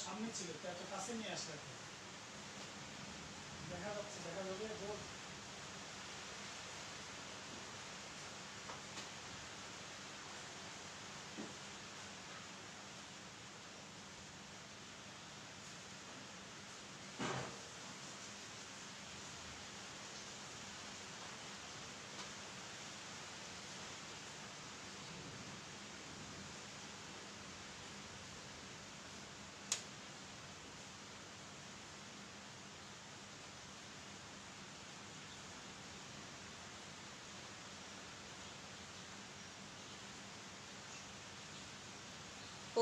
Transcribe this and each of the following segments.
সামনে ছিল তো এত কাছে নিয়ে আসলে দেখা যাচ্ছে দেখা যাবে বোর্ড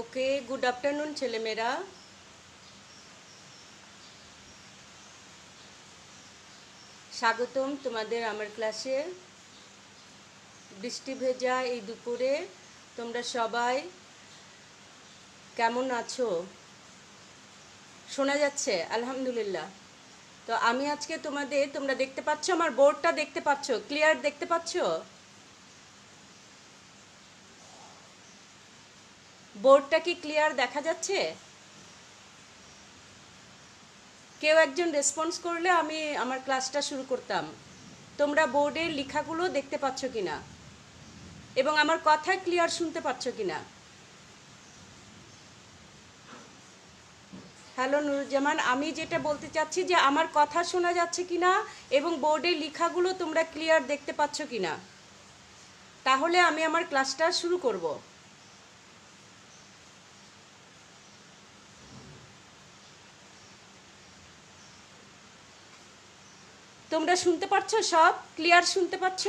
ওকে, গুড আফটারনুন ছেলেমেয়েরা। স্বাগতম তোমাদের আমার ক্লাসে। বৃষ্টি ভেজা এই দুপুরে তোমরা সবাই কেমন আছো? শোনা যাচ্ছে? আলহামদুলিল্লাহ। তো আমি আজকে তোমরা দেখতে পাচ্ছ, আমার বোর্ডটা দেখতে পাচ্ছ? ক্লিয়ার দেখতে পাচ্ছ? বোর্ডটা কি ক্লিয়ার দেখা যাচ্ছে? কেউ একজন রেসপন্স করলে আমি আমার ক্লাসটা শুরু করতাম। তোমরা বোর্ডের লেখাগুলো দেখতে পাচ্ছ কিনা এবং আমার কথা ক্লিয়ার শুনতে পাচ্ছ কিনা? হ্যালো নুরুজ্জামান, আমি যেটা বলতে চাচ্ছি যে আমার কথা শোনা যাচ্ছে কিনা এবং বোর্ডের লেখাগুলো তোমরা ক্লিয়ার দেখতে পাচ্ছ কিনা, তাহলে আমি আমার ক্লাসটা শুরু করব। তোমরা শুনতে পাচ্ছ? সব ক্লিয়ার শুনতে পাচ্ছ?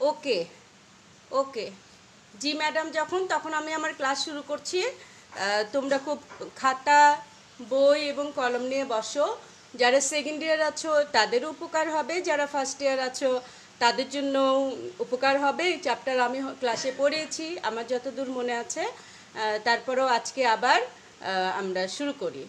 ওকে ওকে, জি ম্যাডাম, তখন আমি আমার ক্লাস শুরু করছি। তোমরা খুব খাতা, বই এবং কলম নিয়ে বসো। যারা সেকেন্ড ইয়ার আছো তাদেরও উপকার হবে, যারা ফার্স্ট ইয়ার আছো তাদের জন্য উপকার হবে। এই চ্যাপ্টার আমি ক্লাসে পড়েছি আমার যতদূর মনে আছে। তারপরেও আজকে আবার আমরা শুরু করি।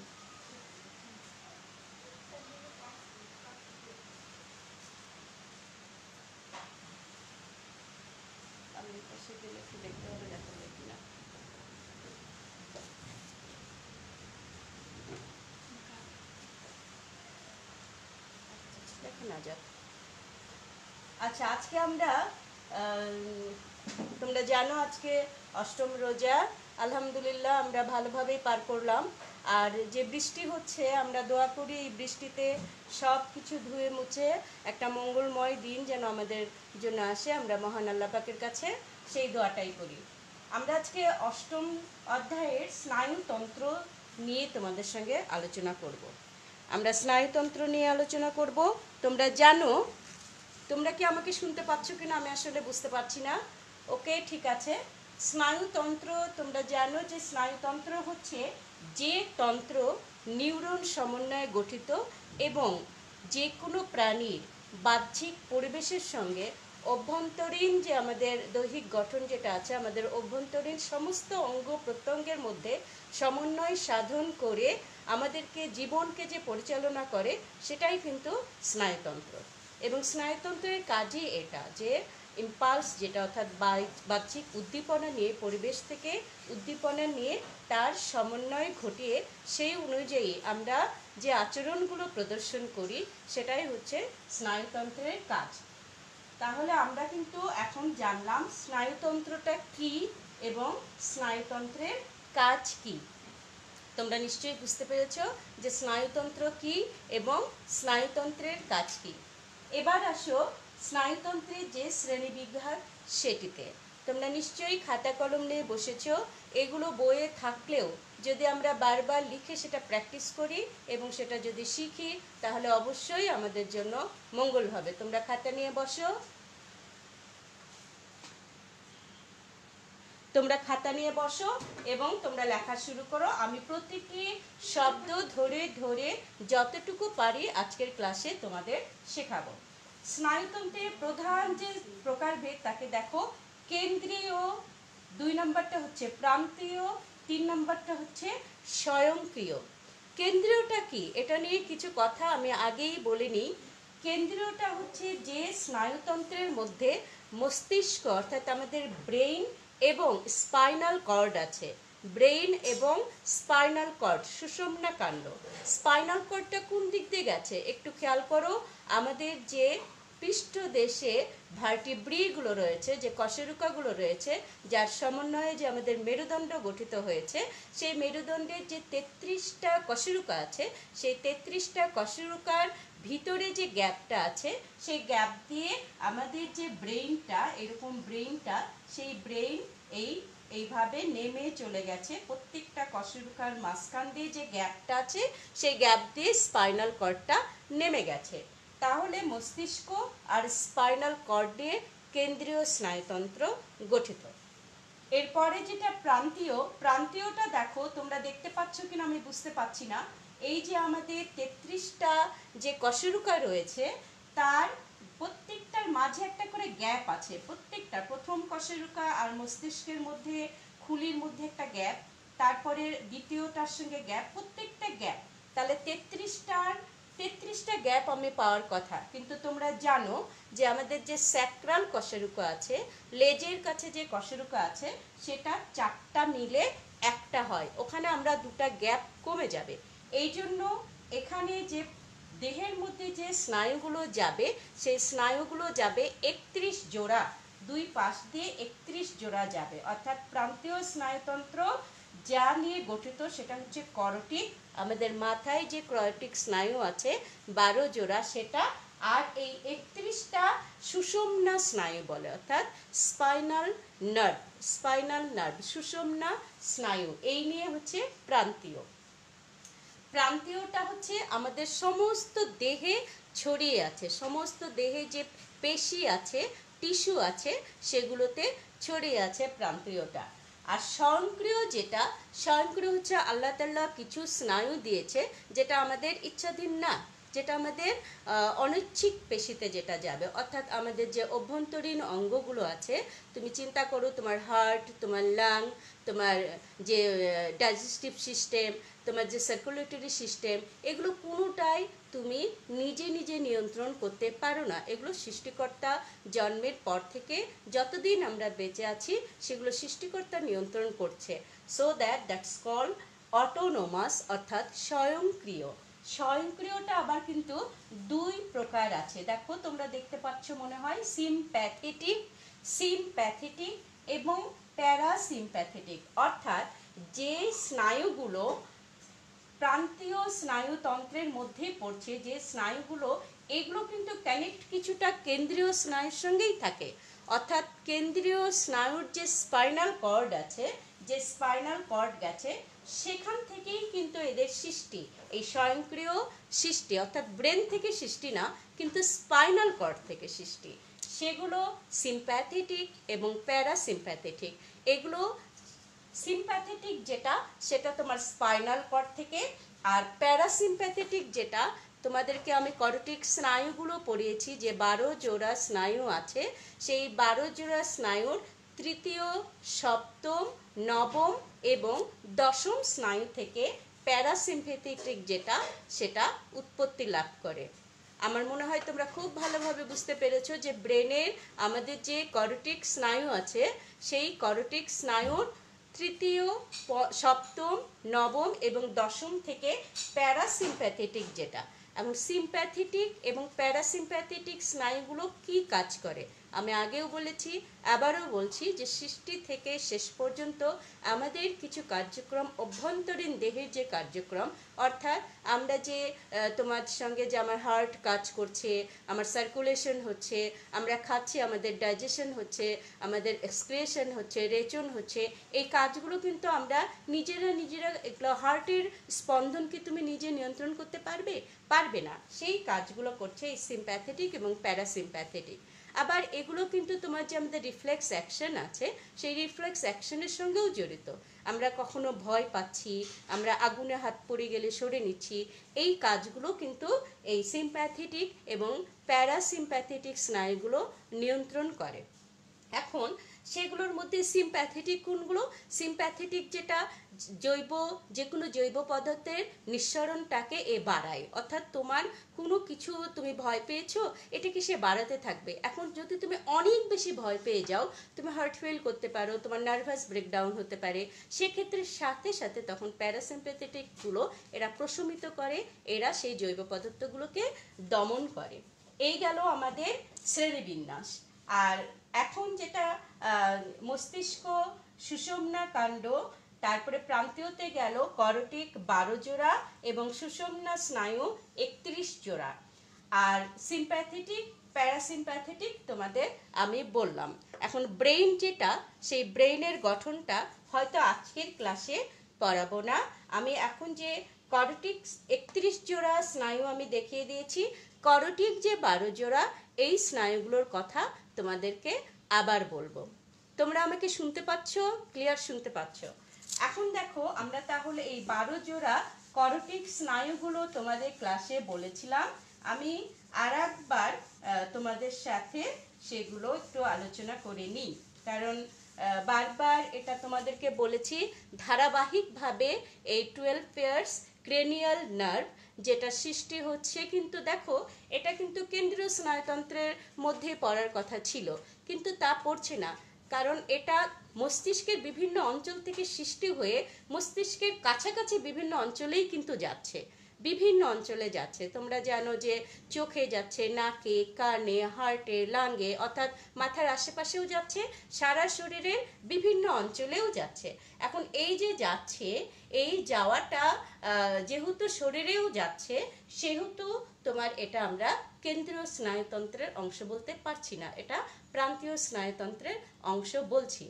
আচ্ছা, আজকে আমরা তোমরা জানো আজকে অষ্টম রোজা। আলহামদুলিল্লাহ আমরা ভালোভাবেই পার করলাম। আর যে বৃষ্টি হচ্ছে, আমরা দোয়া করি এই বৃষ্টিতে সব কিছু ধুয়ে মুছে একটা মঙ্গলময় দিন যেন আমাদের জন্য আসে। আমরা মহান আল্লাহ পাকের কাছে সেই দোয়াটাই করি। আমরা আজকে অষ্টম অধ্যায়ের স্নায়ুতন্ত্র নিয়ে তোমাদের সঙ্গে আলোচনা করব। আমরা স্নায়ুতন্ত্র নিয়ে আলোচনা করব। তোমরা জানো, তোমরা কি আমাকে শুনতে পাচ্ছ কিনা আমি আসলে বুঝতে পারছি না। ওকে, ঠিক আছে। স্নায়ুতন্ত্র, তোমরা জানো যে স্নায়ুতন্ত্র হচ্ছে যে তন্ত্র নিউরন সমন্বয়ে গঠিত এবং যে কোনো প্রাণীর বাহ্যিক পরিবেশের সঙ্গে অভ্যন্তরীণ যে আমাদের দৈহিক গঠন যেটা আছে, আমাদের অভ্যন্তরীণ সমস্ত অঙ্গ প্রত্যঙ্গের মধ্যে সমন্বয় সাধন করে আমাদেরকে জীবনকে যে পরিচালনা করে সেটাই কিন্তু স্নায়ুতন্ত্র। এবং স্নায়ুতন্ত্রের কাজই এটা যে ইম্পালস, যেটা অর্থাৎ বাহ্যিক উদ্দীপনা নিয়ে, পরিবেশ থেকে উদ্দীপনা নিয়ে তার সমন্বয় ঘটিয়ে সেই অনুযায়ী আমরা যে আচরণগুলো প্রদর্শন করি সেটাই হচ্ছে স্নায়ুতন্ত্রের কাজ। তাহলে আমরা কিন্তু এখন জানলাম স্নায়ুতন্ত্রটা কি এবং স্নায়ুতন্ত্রের কাজ কি। তোমরা নিশ্চয়ই বুঝতে পেরেছ যে স্নায়ুতন্ত্র কি এবং স্নায়ুতন্ত্রের কাজ কি। এবার আসো স্নায়ুতন্ত্রের যে শ্রেণীবিভাগ সেটিতে। তোমরা নিশ্চয়ই খাতা কলম নিয়ে বসেছ। এগুলো বইয়ে থাকলেও যদি আমরা বারবার লিখে সেটা প্র্যাকটিস করি এবং সেটা যদি শিখি তাহলে অবশ্যই আমাদের জন্য মঙ্গল হবে। তোমরা খাতা নিয়ে বসো। তোমরা খাতা নিয়ে বসো এবং তোমরা লেখা শুরু করো। আমি প্রতিটি শব্দ ধরে ধরে যতটুকু পারি আজকের ক্লাসে তোমাদের শেখাবো। স্নায়ুতন্ত্রের প্রধান যে প্রকারভেদ তাকে দেখো। কেন্দ্রীয়, 2 নম্বরটা হচ্ছে প্রান্তীয়, 3 নম্বরটা হচ্ছে স্বয়ংক্রিয়। কেন্দ্রীয়টা কি, এটা নিয়ে কিছু কথা আমি আগেই বলে নিই। কেন্দ্রীয়টা হচ্ছে যে স্নায়ুতন্ত্রের মধ্যে মস্তিষ্ক অর্থাৎ আমাদের ব্রেইন এবং স্পাইনাল কর্ড আছে। ব্রেইন এবং স্পাইনাল কর্ড, সুষুম্না কাণ্ড। স্পাইনাল কর্ডটা কোন দিক দিয়ে গেছে একটু খেয়াল করো। আমাদের যে পৃষ্ঠদেশে ভার্টিব্রিগুলো রয়েছে, যে কশেরুকাগুলো রয়েছে, যার সমন্বয়ে যে আমাদের মেরুদণ্ড গঠিত হয়েছে, সেই মেরুদণ্ডের যে 33টা কশেরুকা আছে, সেই 33টা কশেরুকার ভিতরে যে গ্যাপটা আছে, সেই গ্যাপ দিয়ে আমাদের যে ব্রেইনটা, এরকম ব্রেইনটা, সেই ব্রেইন এইভাবে নেমে চলে গেছে। প্রত্যেকটা কশেরুকার মাঝখান দিয়ে যে গ্যাপটা আছে, সেই গ্যাপ দিয়ে স্পাইনাল কর্ডটা নেমে গেছে। তাহলে মস্তিষ্ক আর স্পাইনাল কর্ড দিয়ে কেন্দ্রীয় স্নায়ুতন্ত্র গঠিত। এরপরে যেটা প্রান্তীয়, প্রান্তীয়টা দেখো, তোমরা দেখতে পাচ্ছ কিনা আমি বুঝতে পারছি না। এই যে আমাদের 33টা যে কশেরুকা রয়েছে, তার প্রত্যেকটার মাঝে একটা করে গ্যাপ আছে। প্রত্যেকটা, প্রথম কশেরুকা আর মস্তিষ্কের মধ্যে, খুলির মধ্যে একটা গ্যাপ, তারপরে দ্বিতীয়টার সঙ্গে গ্যাপ, প্রত্যেকটা গ্যাপ। তাহলে 33টা গ্যাপ আমি পাওয়ার কথা। কিন্তু তোমরা জানো যে আমাদের যে স্যাক্রাল কশেরুকা আছে, লেজের কাছে যে কশেরুকা আছে, সেটা 4টা মিলে একটা হয়। ওখানে আমরা 2টা গ্যাপ কমে যাবে। এই জন্য এখানে যে দেহের মধ্যে যে স্নায়ুগুলো যাবে, সেই স্নায়ুগুলো যাবে 31 জোড়া, 2 পাশ দিয়ে 31 জোড়া যাবে। অর্থাৎ প্রান্তীয় স্নায়ুতন্ত্র যা নিয়ে গঠিত সেটা হচ্ছে করটিক। আমাদের মাথায় যে করটিক স্নায়ু আছে 12 জোড়া, সেটা। আর এই 31টা সুষুম্না স্নায়ু বলে, অর্থাৎ স্পাইনাল নার্ভ, সুষুম্না স্নায়ু। এই নিয়ে হচ্ছে প্রান্তীয়। প্রান্তীয়টা হচ্ছে আমাদের সমস্ত দেহে ছড়িয়ে আছে, সমস্ত দেহে যে পেশি আছে, টিস্যু আছে, সেগুলোতে ছড়িয়ে আছে প্রান্তীয়টা। আর স্বয়ংক্রিয় যেটা, স্বয়ংক্রিয় হচ্ছে আল্লাহ তাআলা কিছু স্নায়ু দিয়েছে যেটা আমাদের ইচ্ছাধীন না, যেটা আমাদের অনৈচ্ছিক পেশিতে যেটা যাবে। অর্থাৎ আমাদের যে অভ্যন্তরীণ অঙ্গগুলো আছে, তুমি চিন্তা করো, তোমার হার্ট, তোমার লাং, তোমার যে ডাইজেস্টিভ সিস্টেম, তোমার যে সার্কুলেটরি সিস্টেম, এগুলো কোনোটাই তুমি নিজে নিজে নিয়ন্ত্রণ করতে পারো না। এগুলো সৃষ্টিকর্তা জন্মের পর থেকে যতদিন আমরা বেঁচে আছি, সেগুলো সৃষ্টিকর্তা নিয়ন্ত্রণ করছে। সো দ্যাটস কল্ড অটোনোমাস, অর্থাৎ স্বয়ংক্রিয়। স্বয়ংক্রিয়টা আবার কিন্তু 2 প্রকার আছে। দেখো, তোমরা দেখতে পাচ্ছ মনে হয়, সিম্প্যাথেটিক এবং প্যারাসিম্প্যাথেটিক। অর্থাৎ যে স্নায়ুগুলো প্রান্তীয় স্নায়ুতন্ত্রের মধ্যে পড়ছে, যে স্নায়ুগুলো, এগুলো কিন্তু কানেক্ট কিছুটা কেন্দ্রীয় স্নায়ুর সঙ্গেই থাকে। অর্থাৎ কেন্দ্রীয় স্নায়ুর যে স্পাইনাল কর্ড আছে, যে স্পাইনাল কর্ড গেছে, সেখান থেকেই কিন্তু এদের সৃষ্টি, এই স্বয়ংক্রিয় সৃষ্টি। অর্থাৎ ব্রেন থেকে সৃষ্টি না, কিন্তু স্পাইনাল কর্ড থেকে সৃষ্টি। সেগুলো সিম্প্যাথেটিক এবং প্যারাসিম্প্যাথেটিক। এগুলো সিম্প্যাথেটিক যেটা, সেটা তোমার স্পাইনাল কর্ড থেকে। আর প্যারাসিম্প্যাথেটিক যেটা, তোমাদেরকে আমি করটিক স্নায়ুগুলো পড়িয়েছি, যে 12 জোড়া স্নায়ু আছে, সেই 12 জোড়া স্নায়ুর তৃতীয়, সপ্তম, নবম এবং দশম স্নায়ু থেকে প্যারাসিম্প্যাথেটিক যেটা, সেটা উৎপত্তি লাভ করে। আমার মনে হয় তোমরা খুব ভালোভাবে বুঝতে পেরেছো যে ব্রেনের আমাদের যে করটিক স্নায়ু আছে, সেই করটিক স্নায়ুর তৃতীয়, সপ্তম, নবম এবং দশম থেকে প্যারাসিম্প্যাথেটিক যেটা। এবং সিম্প্যাথেটিক এবং প্যারাসিম্প্যাথেটিক স্নায়ুগুলো কি কাজ করে আমি আগেও বলেছি, আবারও বলছি, যে সৃষ্টি থেকে শেষ পর্যন্ত আমাদের কিছু কার্যক্রম, অভ্যন্তরীণ দেহের যে কার্যক্রম, অর্থাৎ আমরা যে তোমার সঙ্গে যে আমার হার্ট কাজ করছে, আমার সার্কুলেশন হচ্ছে, আমরা খাচ্ছি, আমাদের ডাইজেশন হচ্ছে, আমাদের এক্সক্রিয়েশন হচ্ছে, রেচন হচ্ছে, এই কাজগুলো কিন্তু আমরা নিজেরা এগুলো, হার্টের স্পন্দন কি তুমি নিজে নিয়ন্ত্রণ করতে পারবে না। সেই কাজগুলো করছে এই সিম্প্যাথেটিক এবং প্যারাসিম্প্যাথেটিক। আবার এগুলো কিন্তু তোমার যে আমাদের রিফ্লেক্স অ্যাকশন আছে, সেই রিফ্লেক্স অ্যাকশনের সঙ্গেও জড়িত। আমরা কখনো ভয় পাচ্ছি, আমরা আগুনে হাত পড়ে গেলে সরে নিচ্ছি, এই কাজগুলো কিন্তু এই সিম্প্যাথেটিক এবং প্যারাসিম্প্যাথেটিক স্নায়ুগুলো নিয়ন্ত্রণ করে। এখন সেগুলোর মধ্যে সিম্প্যাথেটিক কোনগুলো? সিম্প্যাথেটিক যেটা যে কোনো জৈব পদার্থের নিঃসরণটাকে বাড়ায়, অর্থাৎ তোমার কোনো কিছু তুমি ভয় পেয়েছো, এটাকে সে বাড়াতে থাকবে। এখন যদি তুমি অনেক বেশি ভয় পেয়ে যাও, তুমি হার্ট ফেল করতে পারো, তোমার নার্ভাস ব্রেকডাউন হতে পারে, সেক্ষেত্রে সাথে সাথে তখন প্যারাসিম্প্যাথেটিকগুলো এরা প্রশমিত করে, এরা সেই জৈব পদার্থগুলোকে দমন করে। এই গেল আমাদের শ্রেণীবিন্যাস। আর এখন যেটা মস্তিষ্ক সুষুম্না কাণ্ড, তারপরে প্রান্তীয়তে গেল করটিক 12 জোড়া এবং সুষুম্না স্নায়ু 31 জোড়া। আর সিম্প্যাথেটিক প্যারাসিম্প্যাথেটিক তোমাদের আমি বললাম। এখন ব্রেইন যেটা, সেই ব্রেইনের গঠনটা হয়তো আজকের ক্লাসে পড়াবো না। আমি এখন যে করটিক 31 জোড়া স্নায়ু আমি দেখিয়ে দিয়েছি, করটিক যে 12 জোড়া, এই স্নায়ুগুলোর কথা তোমাদেরকে আবার বলবো। তোমরা আমাকে শুনতে পাচ্ছ? ক্লিয়ার শুনতে পাচ্ছ? এখন দেখো, আমরা তাহলে এই 12 জোড়া করটিক স্নায়ুগুলো তোমাদের ক্লাসে বলেছিলাম, আমি আর একবার তোমাদের সাথে সেগুলো একটু আলোচনা করে নিই, কারণ বারবার এটা তোমাদেরকে বলেছি ধারাবাহিকভাবে এই 12 পেয়ার্স ক্রেনিয়াল নার্ভ যেটা সৃষ্টি হচ্ছে, কিন্তু দেখো এটা কিন্তু কেন্দ্রীয় স্নায়ুতন্ত্রের মধ্যে পড়ার কথা ছিল, কিন্তু তা পড়ছে না, কারণ এটা মস্তিষ্কের বিভিন্ন অঞ্চল থেকে সৃষ্টি হয়ে মস্তিষ্কের কাছাকাছি বিভিন্ন অঞ্চলেই কিন্তু যাচ্ছে, বিভিন্ন অঞ্চলে যাচ্ছে। তোমরা জানো যে চোখে যাচ্ছে, নাকে, কানে, হার্টে, লাঙ্গে, অর্থাৎ মাথার আশেপাশেও যাচ্ছে, সারা শরীরের বিভিন্ন অঞ্চলেও যাচ্ছে। এখন এই যে যাচ্ছে, এই যাওয়াটা যেহেতু শরীরেও যাচ্ছে, সেহেতু তোমার এটা আমরা কেন্দ্রীয় স্নায়ুতন্ত্রের অংশ বলতে পারছি না, এটা প্রান্তীয় স্নায়ুতন্ত্রের অংশ বলছি।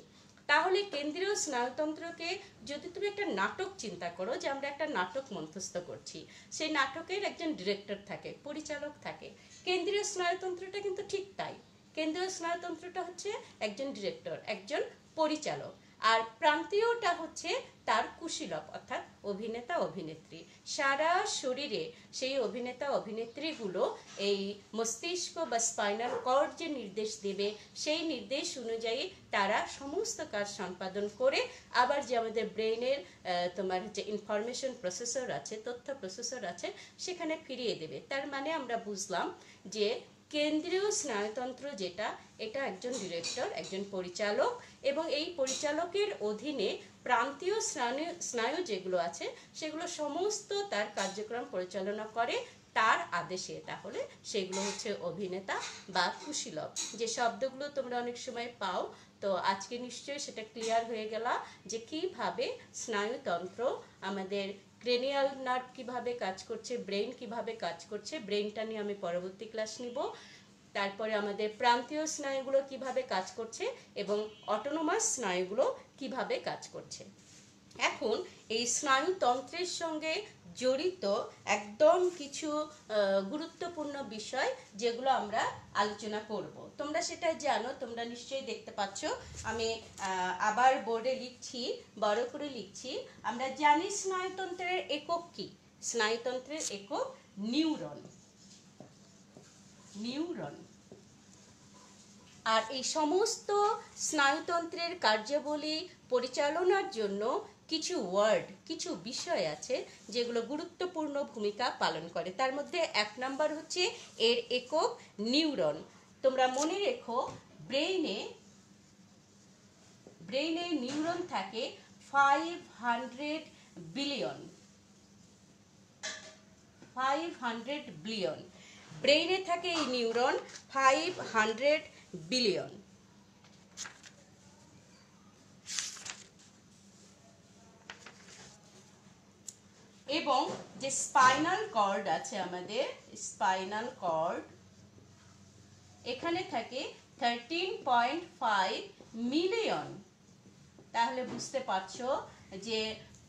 তাহলে কেন্দ্রীয় স্নায়ুতন্ত্রকে যদি তুমি একটা নাটক চিন্তা করো, যে আমরা একটা নাটক মঞ্চস্থ করছি, সেই নাটকের একজন ডিরেক্টর থাকে, পরিচালক থাকে, কেন্দ্রীয় স্নায়ুতন্ত্রটা কিন্তু ঠিক তাই। কেন্দ্রীয় স্নায়ুতন্ত্রটা হচ্ছে একজন ডিরেক্টর, একজন পরিচালক, আর প্রান্তীয়টা হচ্ছে তার কুশীলব, অর্থাৎ অভিনেতা অভিনেত্রী। সারা শরীরে সেই অভিনেতা অভিনেত্রীগুলো এই মস্তিষ্ক বা স্পাইনাল কর্ড যে নির্দেশ দেবে, সেই নির্দেশ অনুযায়ী তারা সমস্ত কাজ সম্পাদন করে আবার যে আমাদের ব্রেইনের তোমার যে ইনফরমেশন প্রসেসর আছে, তথ্য প্রসেসর আছে, সেখানে ফিরিয়ে দেবে। তার মানে আমরা বুঝলাম যে কেন্দ্রীয় স্নায়ুতন্ত্র যেটা, এটা একজন ডিরেক্টর, একজন পরিচালক, এবং এই পরিচালকের অধীনে প্রান্তীয় স্নায়ু যেগুলো আছে, সেগুলো সমস্ত তার কার্যক্রম পরিচালনা করে তার আদেশে। তাহলে সেগুলো হচ্ছে অভিনেতা বা কুশীলব, যে শব্দগুলো তোমরা অনেক সময় পাও। তো আজকে নিশ্চয়ই সেটা ক্লিয়ার হয়ে গেল যে কিভাবে স্নায়ুতন্ত্র, আমাদের ক্রেনিয়াল নার্ভ কিভাবে কাজ করছে, ব্রেইন কিভাবে কাজ করছে, ব্রেইনটা নিয়ে আমি পরবর্তী ক্লাস নিব। তারপরে আমাদের প্রান্তীয় স্নায়ুগুলো কিভাবে কাজ করছে এবং অটোনোমাস স্নায়ুগুলো কিভাবে কাজ করছে। এখন এই স্নায়ুতন্ত্রের সঙ্গে জড়িত একদম কিছু গুরুত্বপূর্ণ বিষয় যেগুলো আমরা আলোচনা করব। তোমরা সেটা জানো, তোমরা নিশ্চয়ই দেখতে পাচ্ছ, আমি আবার বোর্ডে লিখছি, বড় করে লিখছি। আমরা জানি স্নায়ুতন্ত্রের একক কি? স্নায়ুতন্ত্রের একক নিউরন। নিউরন। আর এই সমস্ত স্নায়ুতন্ত্রের কার্যাবলী পরিচালনার জন্য কিছু ওয়ার্ড, কিছু বিষয় আছে যেগুলো গুরুত্বপূর্ণ ভূমিকা পালন করে। তার মধ্যে 1 নাম্বার হচ্ছে এর একক নিউরন। তোমরা মনে রেখো, ব্রেইনে নিউরন থাকে 500 বিলিয়ন। 500 বিলিয়ন ব্রেইনে থাকে এই নিউরন 500 বিলিয়ন। এবং যে স্পাইনাল কর্ড আছে আমাদের, স্পাইনাল কর্ড, এখানে থাকে 13.5 মিলিয়ন। তাহলে বুঝতে পারছো যে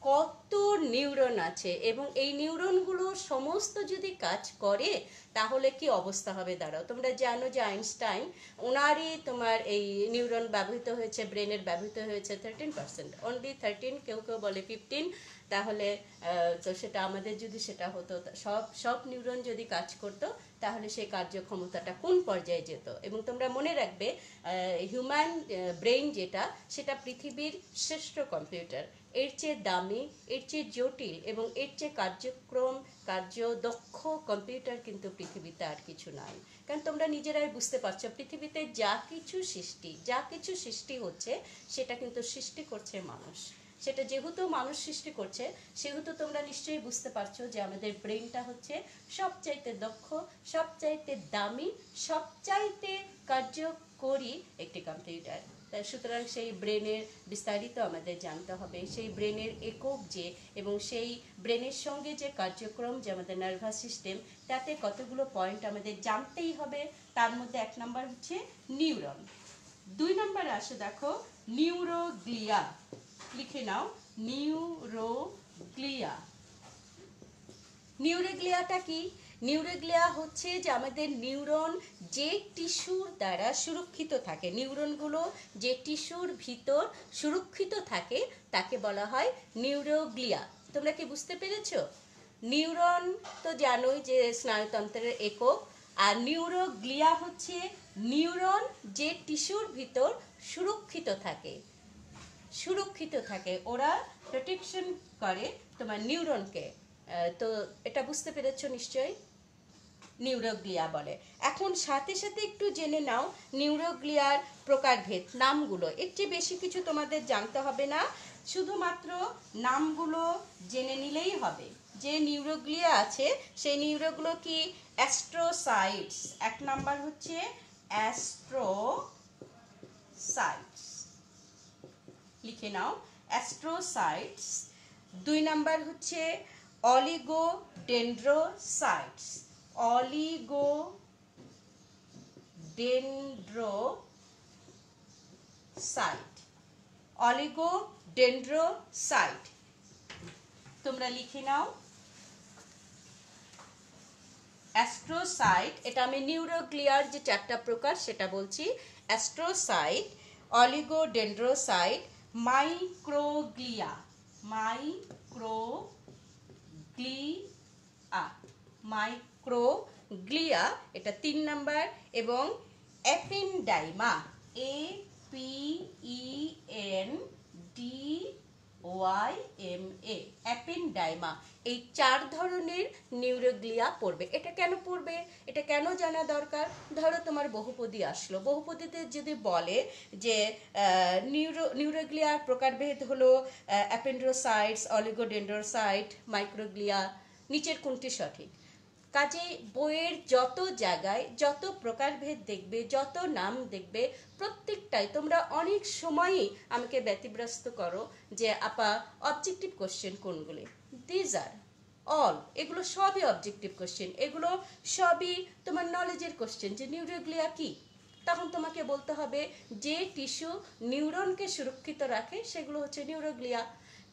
কত নিউরন আছে, এবং এই নিউরনগুলো সমস্ত যদি কাজ করে তাহলে কি অবস্থা হবে দাঁড়াও। তোমরা জানো যে আইনস্টাইন, ওনারই তোমার এই নিউরন ব্যবহৃত হয়েছে, ব্রেনের ব্যবহৃত হয়েছে 13%, অনলি 13, কেউ কেউ বলে 15। তাহলে তো সেটা আমাদের যদি সেটা হতো, সব নিউরন যদি কাজ করতো তাহলে সেই কার্যক্ষমতাটা কোন পর্যায়ে যেত। এবং তোমরা মনে রাখবে হিউম্যান ব্রেইন যেটা, সেটা পৃথিবীর শ্রেষ্ঠ কম্পিউটার। এর চেয়ে দামি, এর চেয়ে জটিল এবং এর চেয়ে কার্যদক্ষ কম্পিউটার কিন্তু পৃথিবীতে আর কিছু নাই। কারণ তোমরা নিজেরাই বুঝতে পারছো, পৃথিবীতে যা কিছু সৃষ্টি হচ্ছে সেটা কিন্তু সৃষ্টি করছে মানুষ। সেটা যেহেতু মানুষ সৃষ্টি করছে, সেহেতু তোমরা নিশ্চয়ই বুঝতে পারছো যে আমাদের ব্রেনটা হচ্ছে সবচাইতে দক্ষ, সবচাইতে দামি, সবচাইতে কার্যকরী একটি কম্পিউটার। সুতরাং সেই ব্রেনের বিস্তারিত আমাদের জানতে হবে, সেই ব্রেনের একক যে এবং সেই ব্রেনের সঙ্গে যে কার্যক্রম যে আমাদের নার্ভাস সিস্টেম, তাতে কতগুলো পয়েন্ট আমাদের জানতেই হবে। তার মধ্যে 1 নম্বর হচ্ছে নিউরন। 2 নম্বরে আসে দেখো নিউরোগ্লিয়া। লিখে নাও নিউরোগ্লিয়া। নিউরোগ্লিয়াটা কি? নিউরোগ্লিয়া হচ্ছে যে আমাদের নিউরন যে টিস্যুর দ্বারা সুরক্ষিত থাকে, নিউরনগুলো যে টিস্যুর ভিতর সুরক্ষিত থাকে তাকে বলা হয় নিউরোগ্লিয়া। তোমরা কি বুঝতে পেরেছো? নিউরন তো জানোই যে স্নায়ুতন্ত্রের একক, আর নিউরোগ্লিয়া হচ্ছে নিউরন যে টিস্যুর ভিতর সুরক্ষিত থাকে, ওরা প্রোটেকশন করে তোমার নিউরনকে। তো এটা বুঝতে পেরেছো নিশ্চয়ই, নিউরোগ্লিয়া বলে। এখন সাথে সাথে একটু জেনে নাও নিউরোগ্লিয়ার প্রকারভেদ, নামগুলো। এর চেয়ে বেশি কিছু তোমাদের জানতে হবে না, শুধুমাত্র নামগুলো জেনে নিলেই হবে। যে নিউরোগ্লিয়া আছে সেই নিউরোগুলো কি? অ্যাস্ট্রোসাইটস। 1 নাম্বার হচ্ছে অ্যাস্ট্রোসাইটস, লিখে নাও অ্যাস্ট্রোসাইটস। 2 নাম্বার হচ্ছে অলিগোডেন্ড্রোসাইটস। অলিগোডেন্ড্রোসাইট তোমরা লিখে নাও। অ্যাস্ট্রোসাইট, এটা আমি নিউরোগ্লিয়ার যে 4টা প্রকার সেটা বলছি। অ্যাস্ট্রোসাইট, অলিগোডেন্ড্রোসাইট, মাইক্রোগ্লিয়া এটা 3 নাম্বার, এবং অ্যাপেন্ডাইমা, APENDYMA, অ্যাপেন্ডাইমা। এই 4 ধরনের নিউরোগ্লিয়া পড়বে। এটা কেন পড়বে, এটা কেন জানা দরকার? ধরো তোমার বহুপদী আসলো, বহুপদীতে যদি বলে যে নিউরোগ্লিয়ার প্রকারভেদ হলো অ্যাপেন্ড্রোসাইটস, অলিগোডেন্ড্রোসাইট, মাইক্রোগ্লিয়া, নিচের কোনটি সঠিক? কাজেই বইয়ের যত জায়গায় যত প্রকারভেদ দেখবে, যত নাম দেখবে, প্রত্যেকটাই তোমরা অনেক সময়ই আমাকে ব্যতিব্যস্ত করো যে আপা অবজেক্টিভ কোশ্চেন কোনগুলি। দিজ আর অল, এগুলো সবই অবজেক্টিভ কোশ্চেন, এগুলো সবই তোমার নলেজের কোশ্চেন যে নিউরোগ্লিয়া কি। তখন তোমাকে বলতে হবে যে টিস্যু নিউরনকে সুরক্ষিত রাখে সেগুলো হচ্ছে নিউরোগ্লিয়া।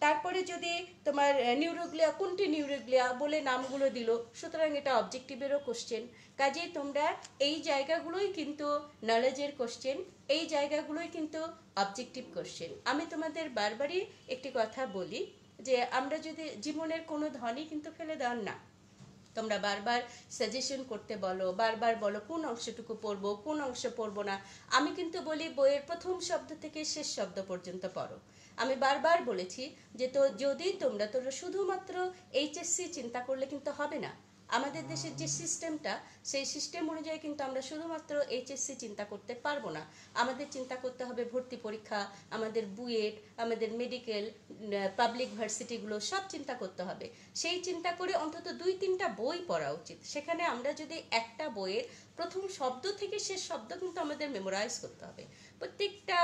তারপরে যদি তোমার নিউরোগ্লিয়া কোনটি নিউরোগ্লিয়া বলে নামগুলো দিল, সুতরাং এটা অবজেক্টিভেরও কোশ্চেন। কাজেই তোমরা এই জায়গাগুলোই কিন্তু নলেজের কোশ্চেন, এই জায়গাগুলোই কিন্তু অবজেক্টিভ কোশ্চেন। আমি তোমাদের বারবারই একটি কথা বলি যে আমরা যদি জীবনের কোনো ধনই কিন্তু ফেলে দেওয়ার না, তোমরা বারবার সাজেশন করতে বলো, বারবার বলো কোন অংশটুকু পড়বো, কোন অংশ পড়বো না। আমি কিন্তু বলি বইয়ের প্রথম শব্দ থেকে শেষ শব্দ পর্যন্ত পড়ো। আমি বারবার বলেছি যে যদি তোমরা শুধুমাত্র এইচএসসি চিন্তা করলে কিন্তু হবে না। আমাদের দেশের যে সিস্টেমটা, সেই সিস্টেম অনুযায়ী কিন্তু আমরা শুধুমাত্র এইচএসসি চিন্তা করতে পারবো না। আমাদের চিন্তা করতে হবে ভর্তি পরীক্ষা, আমাদের বুয়েট, আমাদের মেডিকেল, পাবলিক ভার্সিটিগুলো সব চিন্তা করতে হবে। সেই চিন্তা করে অন্তত 2-3টা বই পড়া উচিত। সেখানে আমরা যদি একটা বইয়ের প্রথম শব্দ থেকে শেষ শব্দ কিন্তু আমাদের মেমোরাইজ করতে হবে। প্রত্যেকটা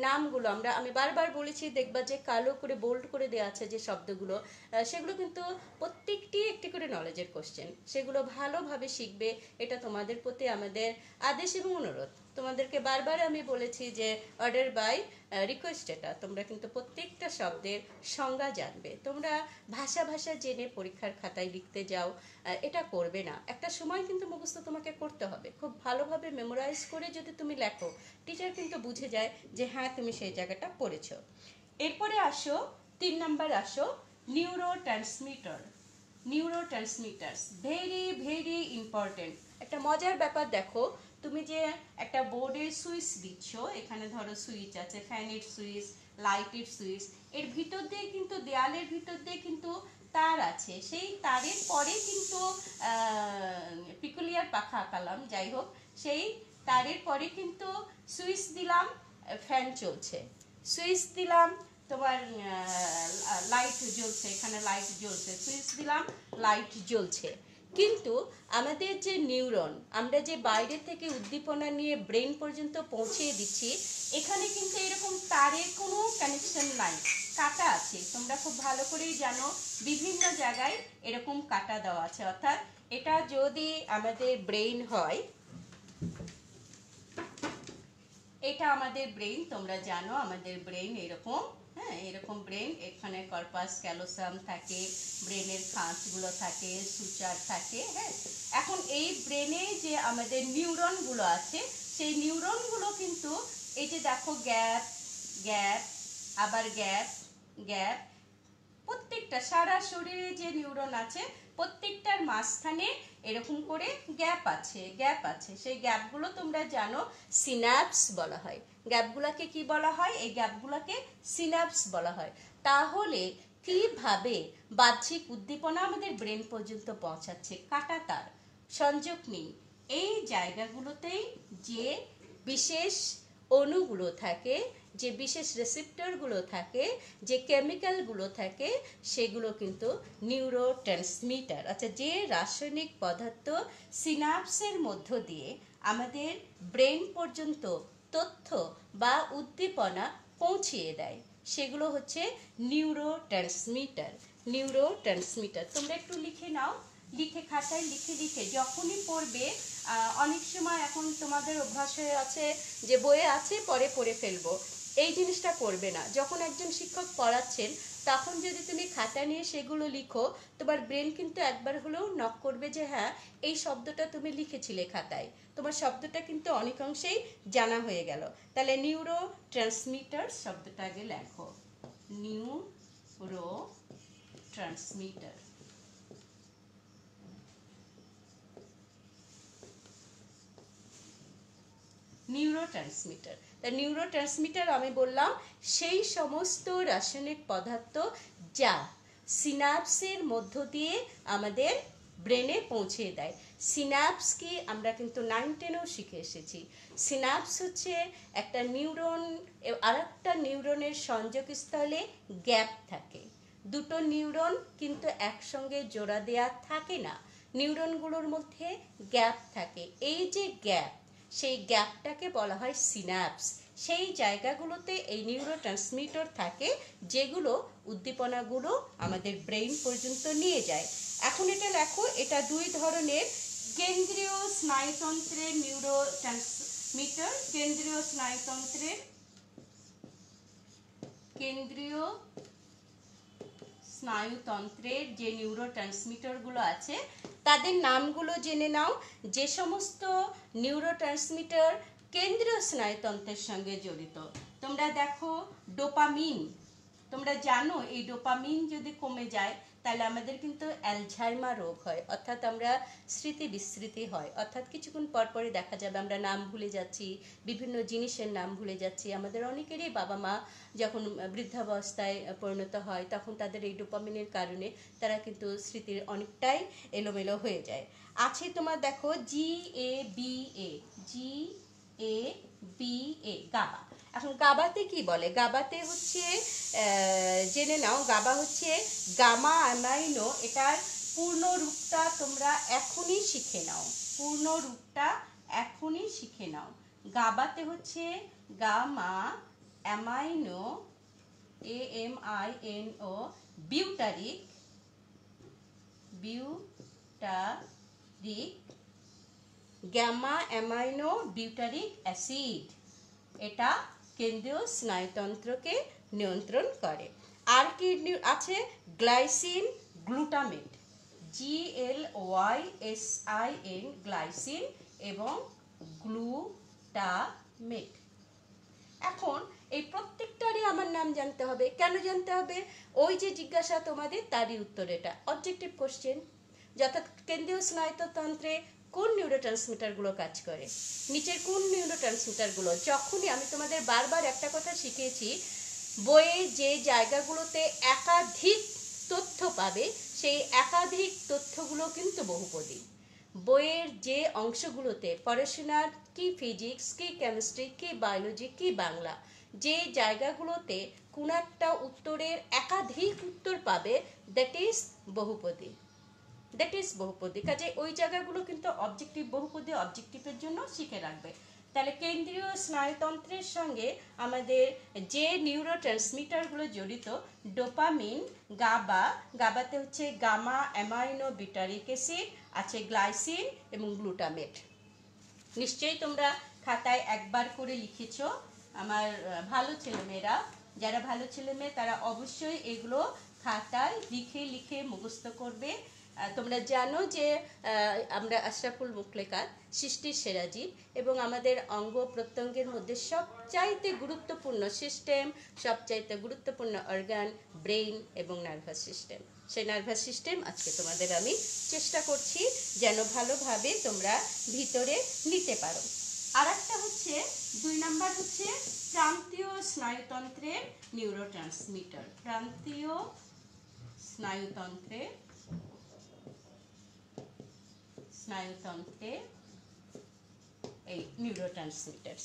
নামগুলো আমি বারবার বলেছি, দেখবা যে কালো করে বোল্ড করে দেওয়া আছে যে শব্দগুলো, সেগুলো কিন্তু প্রত্যেকটি একটি করে নলেজের কোশ্চেন। সেগুলো ভালোভাবে শিখবে, এটা তোমাদের প্রতি আমাদের আদেশ এবং অনুরোধ। তোমাদেরকে বারবার আমি বলেছি যে অর্ডার বাই রিকোয়েস্ট, এটা তোমরা কিন্তু প্রত্যেকটা শব্দের সংজ্ঞা জানবে। তোমরা ভাষা জেনে পরীক্ষার খাতায় লিখতে যাও, এটা করবে না। একটা সময় কিন্তু মুখস্থ তোমাকে করতে হবে, খুব ভালোভাবে মেমোরাইজ করে যদি তুমি লেখো, টিচার কিন্তু বুঝে যায় যে হ্যাঁ তুমি সেই জায়গাটা পড়েছো। এরপরে আসো 3 নাম্বার, আসো নিউরোট্রান্সমিটার্স। Very very important. একটা মজার ব্যাপার দেখো, তুমি যে একটা বোর্ডের সুইচ দিচ্ছ, এখানে ধরো সুইচ আছে, ফ্যানের সুইচ, লাইটের সুইচ, এর ভিতর দিয়ে কিন্তু দেয়ালের ভিতর দিয়ে কিন্তু তার আছে, সেই তারের পরে কিন্তু পিকুলিয়ার পাখা আঁকালাম, যাই হোক, সেই তারের পরে কিন্তু সুইচ দিলাম, ফ্যান চলছে, সুইচ দিলাম, তোমার লাইট জ্বলছে, এখানে লাইট জ্বলছে, সুইচ দিলাম, লাইট জ্বলছে। কিন্তু আমাদের যে নিউরন, আমরা যে বাইরে থেকে উদ্দীপনা নিয়ে ব্রেন পর্যন্ত পৌঁছিয়ে দিচ্ছি, এখানে কিন্তু এরকম তারের কোনো কানেকশন নাই, কাটা আছে। তোমরা খুব ভালো করেই জানো বিভিন্ন জায়গায় এরকম কাটা দেওয়া আছে। অর্থাৎ এটা যদি আমাদের ব্রেন হয়, এটা আমাদের ব্রেন, তোমরা জানো আমাদের ব্রেন এরকম, হ্যাঁ, এরকম ব্রেন, এখানে কর্পাস ক্যালোসাম থাকে, ব্রেনের খাঁজগুলো থাকে, সুচার থাকে, হ্যাঁ। এখন এই ব্রেনে যে আমাদের নিউরনগুলো আছে, সেই নিউরনগুলো কিন্তু এই যে দেখো গ্যাপ গ্যাপ, আবার গ্যাপ গ্যাপ, প্রত্যেকটা সারা শরীরে যে নিউরন আছে প্রত্যেকটার মাঝখানে এরকম করে গ্যাপ আছে, গ্যাপ আছে। সেই গ্যাপগুলো তোমরা জানো সিনাপস বলা হয়। গ্যাপগুলোকে কি বলা হয়? এই গ্যাপগুলোকে সিনাপস বলা হয়। তাহলে কিভাবে বাহ্যিক উদ্দীপনা আমাদের ব্রেন পর্যন্ত পৌঁছাচ্ছে? কাটা তার, সংযোগ নেই। এই জায়গাগুলোতেই যে বিশেষ অণুগুলো থাকে, যে বিশেষ রেসিপ্টরগুলো থাকে, যে কেমিক্যালগুলো থাকে, সেগুলো কিন্তু নিউরোট্রান্সমিটার। আচ্ছা, যে রাসায়নিক পদার্থ সিনাপসের মধ্য দিয়ে আমাদের ব্রেন পর্যন্ত তথ্য বা উদ্দীপনা পৌঁছিয়ে দেয়, সেগুলো হচ্ছে নিউরোট্রান্সমিটার। নিউরোট্রান্সমিটার তোমরা একটু লিখে নাও, লিখে খাতায় লিখে লিখে যখনই পড়বে। অনেক সময় এখন তোমাদের অভ্যাস হয়ে আছে যে বইয়ে আছে পরে পড়ে ফেলবো, এই জিনিসটা করবে না। যখন একজন শিক্ষক পড়াচ্ছেন তখন যদি তুমি খাতা নিয়ে সেগুলো লিখো, তোমার ব্রেন কিন্তু একবার হলেও নক করবে যে হ্যাঁ, এই শব্দটা তুমি লিখেছিলে খাতায়, তোমার শব্দটা কিন্তু অনেকাংশেই জানা হয়ে গেল। তাহলে নিউরো ট্রান্সমিটার শব্দটা আগে লেখো, নিউরো ট্রান্সমিটার। নিউরোট্রান্সমিটার। তা নিউরোট্রান্সমিটার আমি বললাম সেই সমস্ত রাসায়নিক পদার্থ যা সিনাপসের মধ্য দিয়ে আমাদের ব্রেনে পৌঁছে দেয়। সিনাপস কি আমরা কিন্তু 9-10-এও শিখে এসেছি। সিনাপস হচ্ছে একটা নিউরন আর একটা নিউরনের সংযোগস্থলে গ্যাপ থাকে। দুটো নিউরন কিন্তু একসঙ্গে জোড়া দেয়া থাকে না, নিউরনগুলোর মধ্যে গ্যাপ থাকে। এই যে গ্যাপ, সেই গ্যাপটাকে বলা হয় সিনাপস। সেই জায়গাগুলোতে এই নিউরোট্রান্সমিটার থাকে যেগুলো উদ্দীপনাগুলো আমাদের ব্রেইন পর্যন্ত নিয়ে যায়। এখন এটা লেখো, এটা দুই ধরনের। কেন্দ্রীয় স্নায়ুতন্ত্রের নিউরোট্রান্সমিটার, কেন্দ্রীয় স্নায়ুতন্ত্রের, কেন্দ্রীয় স্নায়ুতন্ত্রের যে নিউরোট্রান্সমিটারগুলো আছে তাদের নামগুলো জেনে নাও। যে সমস্ত নিউরোট্রান্সমিটার কেন্দ্রীয় স্নায়ুতন্ত্রের সঙ্গে জড়িত, তোমরা দেখো ডোপামিন, তোমরা জানো এই ডোপামিন যদি কমে যায় তাহলে আমাদের কিন্তু অ্যালঝাইমার রোগ হয়, অর্থাৎ আমরা স্মৃতি বিস্মৃতি হয়। অর্থাৎ কিছুক্ষণ পরপরই দেখা যাবে আমরা নাম ভুলে যাচ্ছি, বিভিন্ন জিনিসের নাম ভুলে যাচ্ছি। আমাদের অনেকেরই বাবা মা যখন বৃদ্ধাবস্থায় পরিণত হয় তখন তাদের এই ডোপামিনের কারণে তারা কিন্তু স্মৃতির অনেকটাই এলোমেলো হয়ে যায়। আছে তোমার দেখো GABA, GABA, গাবা। এখন গাবাতে কি বলে? গাবাতে হচ্ছে জেনে নাও, গাবা হচ্ছে গামা অ্যামাইনো। এটার পূর্ণ রূপটা তোমরা এখনই শিখে নাও, পূর্ণ রূপটা এখনই শিখে নাও। গাবাতে হচ্ছে gamma amino, AMINO, butyric, butyric, gamma amino butyric acid. এটা কেন্দ্রীয় স্নায়ুতন্ত্রকে নিয়ন্ত্রণ করে। আর কি আছে? গ্লাইসিন, গ্লুটামেট, GLYSIN, গ্লাইসিন এবং গ্লুটামেট। এখন এই প্রত্যেকটারই আমার নাম জানতে হবে। কেন জানতে হবে? ওই যে জিজ্ঞাসা তোমাদের তারই উত্তর, এটা অবজেক্টিভ কোশ্চেন। অর্থাৎ কেন্দ্রীয় স্নায়ুতন্ত্রে কোন নিউরোট্রান্সমিটারগুলো কাজ করে, নিচের কোন নিউরোট্রান্সমিটারগুলো। যখনই আমি তোমাদের বারবার একটা কথা শিখিয়েছি, বইয়ে যে জায়গাগুলোতে একাধিক তথ্য পাবে সেই একাধিক তথ্যগুলো কিন্তু বহুপদী। বইয়ের যে অংশগুলোতে পড়াশোনার কি ফিজিক্স, কি কেমিস্ট্রি, কি বায়োলজি, কি বাংলা, যে জায়গাগুলোতে কোন একটা উত্তরের একাধিক উত্তর পাবে, দ্যাট ইজ বহুপদী, দ্যাট ইজ বহুপদী। কাজে ওই জায়গাগুলো কিন্তু অবজেক্টিভ বহুপদী, অবজেক্টিভের জন্য শিখে রাখবে। তাহলে কেন্দ্রীয় স্নায়ুতন্ত্রের সঙ্গে আমাদের যে নিউরো ট্রান্সমিটারগুলো জড়িত, ডোপামিন, গাবা, গাবাতে হচ্ছে গামা অ্যামাইনো বিটারিক অ্যাসিড, আছে গ্লাইসিন এবং গ্লুটামেট। নিশ্চয়ই তোমরা খাতায় একবার করে লিখেছ। আমার ভালো ছেলেমেয়েরা, যারা ভালো ছেলেমেয়ে তারা অবশ্যই এগুলো খাতায় লিখে লিখে মুখস্থ করবে। তোমরা জানো যে আমরা আশরাফুল মুখলেকাত, সৃষ্টির সেরা জীব, এবং আমাদের অঙ্গ প্রত্যঙ্গের মধ্যে সবচাইতে গুরুত্বপূর্ণ সিস্টেম, সবচাইতে গুরুত্বপূর্ণ অর্গান ব্রেইন এবং নার্ভাস সিস্টেম। সেই নার্ভাস সিস্টেম আজকে তোমাদের আমি চেষ্টা করছি যেন ভালোভাবে তোমরা ভিতরে নিতে পারো। আর একটা হচ্ছে 2 নাম্বার হচ্ছে প্রান্তীয় স্নায়ুতন্ত্রের নিউরোট্রান্সমিটার। প্রান্তীয় স্নায়ুতন্ত্রে এই নিউরোট্রান্সমিটার।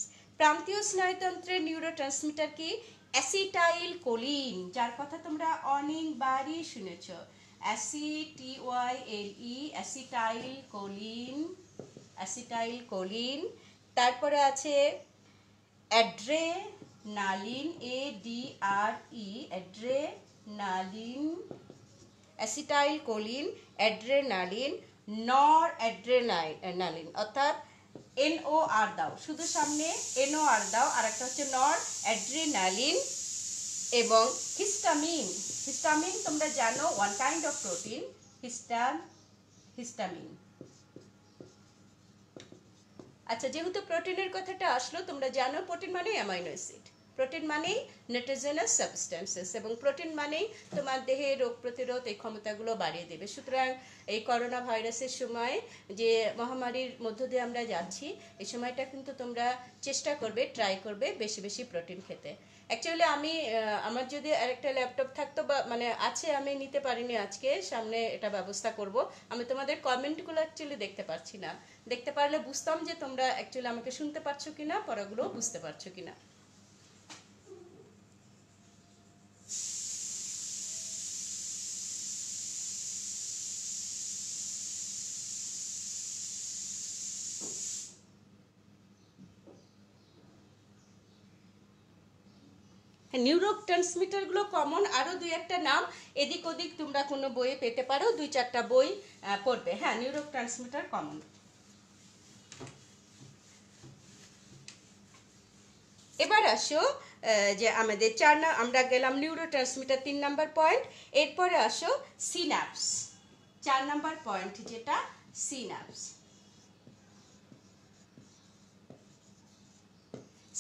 প্রান্তীয় স্নায়ুতন্ত্রের নিউরোট্রান্সমিটার কি? অ্যাসিটাইল কোলিন, যার কথা তোমরা অনেকবারই শুনেছ। ACTYLE, acetyl choline, acetyl choline. তারপরে আছে adrenaline, ADRE, adrenaline, acetyl choline, adrenaline, nor adrenaline, অর্থাৎ NOR দাও, শুধু সামনে NOR দাও। আর একটা হচ্ছে নর অ্যাড্রেনালিন এবং হিস্টামিন। হিস্টামিন তোমরা জানো one kind of protein, histamine. আচ্ছা, যেহেতু প্রোটিনের কথাটা আসলো, তোমরা জানো প্রোটিন মানে অ্যামাইনো অ্যাসিড, প্রোটিন মানেই নাইট্রোজেনাস সাবস্টেন্সেস, এবং প্রোটিন মানেই তোমার দেহে রোগ প্রতিরোধ এই ক্ষমতাগুলো বাড়িয়ে দেবে। সুতরাং এই করোনা ভাইরাসের সময় যে মহামারীর মধ্য দিয়ে আমরা যাচ্ছি, এই সময়টা কিন্তু তোমরা চেষ্টা করবে, ট্রাই করবে বেশি বেশি প্রোটিন খেতে। অ্যাকচুয়ালি আমি আমার যদি আরেকটা ল্যাপটপ থাকতো বা মানে আছে, আমি নিতে পারিনি আজকে, সামনে এটা ব্যবস্থা করব। আমি তোমাদের কমেন্টগুলো অ্যাকচুয়ালি দেখতে পাচ্ছি না, দেখতে পারলে বুঝতাম যে তোমরা অ্যাকচুয়ালি আমাকে শুনতে পারছো কিনা, পড়াগুলো বুঝতে পারছো কিনা। নিউরোট্রান্সমিটারগুলো কমন, আরও 2-1টা নাম এদিক ওদিক তোমরা কোনো বইয়ে পেতে পারো, 2-4টা বই পড়বে। হ্যাঁ, নিউরোট্রান্সমিটার কমন। এবার আসো যে আমাদের আমরা গেলাম নিউরোট্রান্সমিটার 3 নাম্বার পয়েন্ট। এরপরে আসো সিনাপস, 4 নাম্বার পয়েন্ট যেটা সিনাপস।